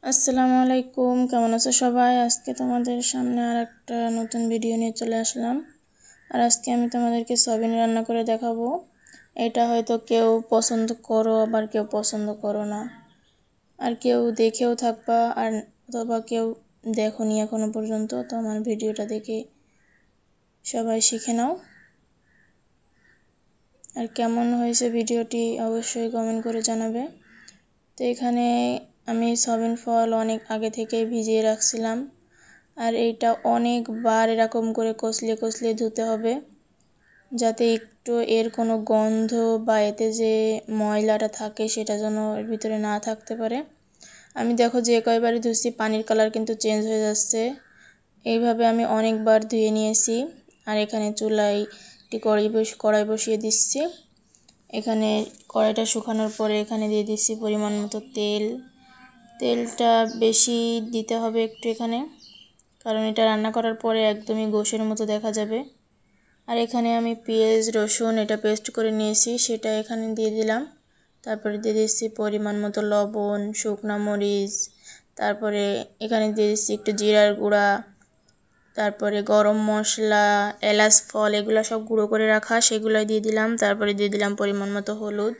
আসসালামু আলাইকুম, কেমন আছো সবাই? আজকে তোমাদের সামনে আর একটা নতুন ভিডিও নিয়ে চলে আসলাম। আর আজকে আমি তোমাদেরকে সয়াবিন রান্না করে দেখাবো। এটা হয়তো কেউ পছন্দ করো, আবার কেউ পছন্দ করো না, আর কেউ দেখেও থাকবা, আর অথবা কেউ দেখোনি এখনো পর্যন্ত। তো আমার ভিডিওটা দেখে সবাই শিখে নাও। আর কেমন হয়েছে ভিডিওটি অবশ্যই কমেন্ট করে জানাবে। তো এখানে আমি সয়াবিন ফল অনেক আগে থেকে ভিজিয়ে রাখছিলাম। আর এইটা অনেকবার এরকম করে কষলে ধুতে হবে, যাতে একটু এর কোনো গন্ধ বা এতে যে ময়লাটা থাকে সেটা যেন এর ভিতরে না থাকতে পারে। আমি দেখো যে কয়বারই ধুচ্ছি পানির কালার কিন্তু চেঞ্জ হয়ে যাচ্ছে। এইভাবে আমি অনেকবার ধুয়ে নিয়েছি। আর এখানে চুলায় একটি কড়াই বসিয়ে দিচ্ছি। এখানে কড়াইটা শুকানোর পরে এখানে দিয়ে দিচ্ছি পরিমাণ মতো তেল। তেলটা বেশি দিতে হবে একটু এখানে, কারণ এটা রান্না করার পরে একদমই গোশের মতো দেখা যাবে। আর এখানে আমি পেঁয়াজ রসুন এটা পেস্ট করে নিয়েছি, সেটা এখানে দিয়ে দিলাম। তারপরে দিয়ে দিচ্ছি পরিমাণ মতো লবণ, শুকনো মরিচ, তারপরে এখানে দিয়ে দিচ্ছি একটু জিরার গুঁড়া, তারপরে গরম মশলা, এলাচ ফল, এগুলো সব গুঁড়ো করে রাখা, সেগুলো দিয়ে দিলাম। তারপরে দিয়ে দিলাম পরিমাণ মতো হলুদ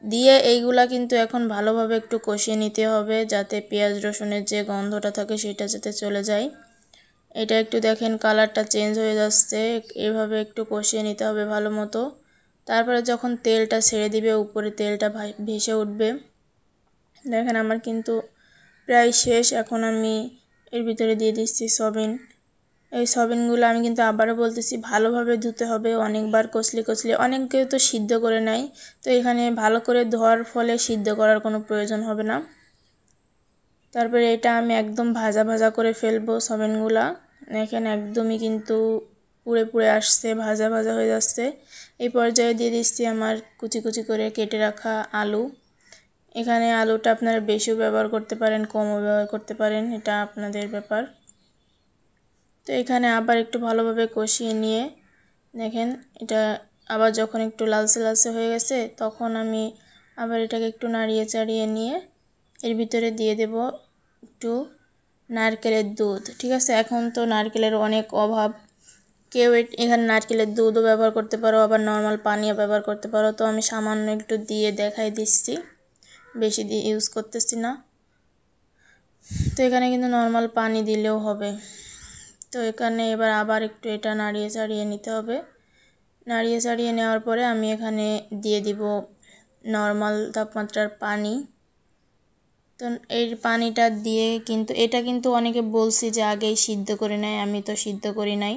দিয়ে এইগুলা কিন্তু এখন ভালোভাবে একটু কষিয়ে নিতে হবে, যাতে পেঁয়াজ রসুনের যে গন্ধটা থাকে সেটা যাতে চলে যায়। এটা একটু দেখেন কালারটা চেঞ্জ হয়ে যাচ্ছে, এভাবে একটু কষিয়ে নিতে হবে ভালো মতো। তারপরে যখন তেলটা ছেড়ে দিবে, উপরে তেলটা ভেসে উঠবে, দেখেন আমার কিন্তু প্রায় শেষ। এখন আমি এর ভিতরে দিয়ে দিচ্ছি সয়াবিন। এই সয়াবিনগুলো আমি কিন্তু আবারও বলতেছি ভালোভাবে ধুতে হবে, অনেকবার কষলে অনেকে তো সিদ্ধ করে নেয়। তো এখানে ভালো করে ধোয়ার ফলে সিদ্ধ করার কোনো প্রয়োজন হবে না। তারপরে এটা আমি একদম ভাজা করে ফেলবো সয়াবিনগুলা। এখানে একদমই কিন্তু পুড়ে আসছে, ভাজা হয়ে যাচ্ছে। এই পর্যায়ে দিয়ে দিচ্ছি আমার কুচি করে কেটে রাখা আলু। এখানে আলুটা আপনারা বেশিও ব্যবহার করতে পারেন, কমও ব্যবহার করতে পারেন, এটা আপনাদের ব্যাপার। তো এখানে আবার একটু ভালোভাবে কষিয়ে নিয়ে দেখেন এটা আবার যখন একটু লালচে হয়ে গেছে, তখন আমি আবার এটাকে একটু নাড়িয়ে চাড়িয়ে নিয়ে এর ভিতরে দিয়ে দেব একটু নারকেলের দুধ। ঠিক আছে, এখন তো নারকেলের অনেক অভাব, কেউ এখানে নারকেলের দুধও ব্যবহার করতে পারো, আবার নর্মাল পানিও ব্যবহার করতে পারো। তো আমি সামান্য একটু দিয়ে দেখাই দিচ্ছি, বেশি দিয়ে ইউজ করতেছি না। তো এখানে কিন্তু নর্মাল পানি দিলেও হবে। তো এখানে এবার আবার একটু এটা নাড়িয়ে চাড়িয়ে নিতে হবে। নাড়িয়ে চাড়িয়ে নেওয়ার পরে আমি এখানে দিয়ে দিব নর্মাল তাপমাত্রার পানি। তো এই পানিটা দিয়ে কিন্তু এটা কিন্তু অনেকে বলছি যে আগেই সিদ্ধ করে নেয়, আমি তো সিদ্ধ করি নাই।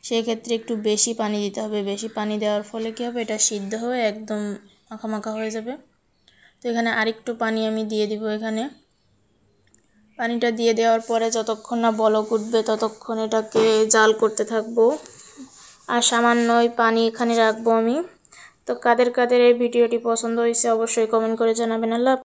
সেই ক্ষেত্রে একটু বেশি পানি দিতে হবে। বেশি পানি দেওয়ার ফলে কী হবে, এটা সিদ্ধ হয়ে একদম মাখা হয়ে যাবে। তো এখানে আরেকটু পানি আমি দিয়ে দিব। এখানে পানিটা দিয়ে দেওয়ার পরে যতক্ষণ না বলক উঠবে ততক্ষণ এটাকে জাল করতে থাকবো। আর সামান্য পানি এখানে রাখবো আমি। তো কাদের এই ভিডিওটি পছন্দ হয়েছে অবশ্যই কমেন্ট করে জানাবেন। আল্লাহ।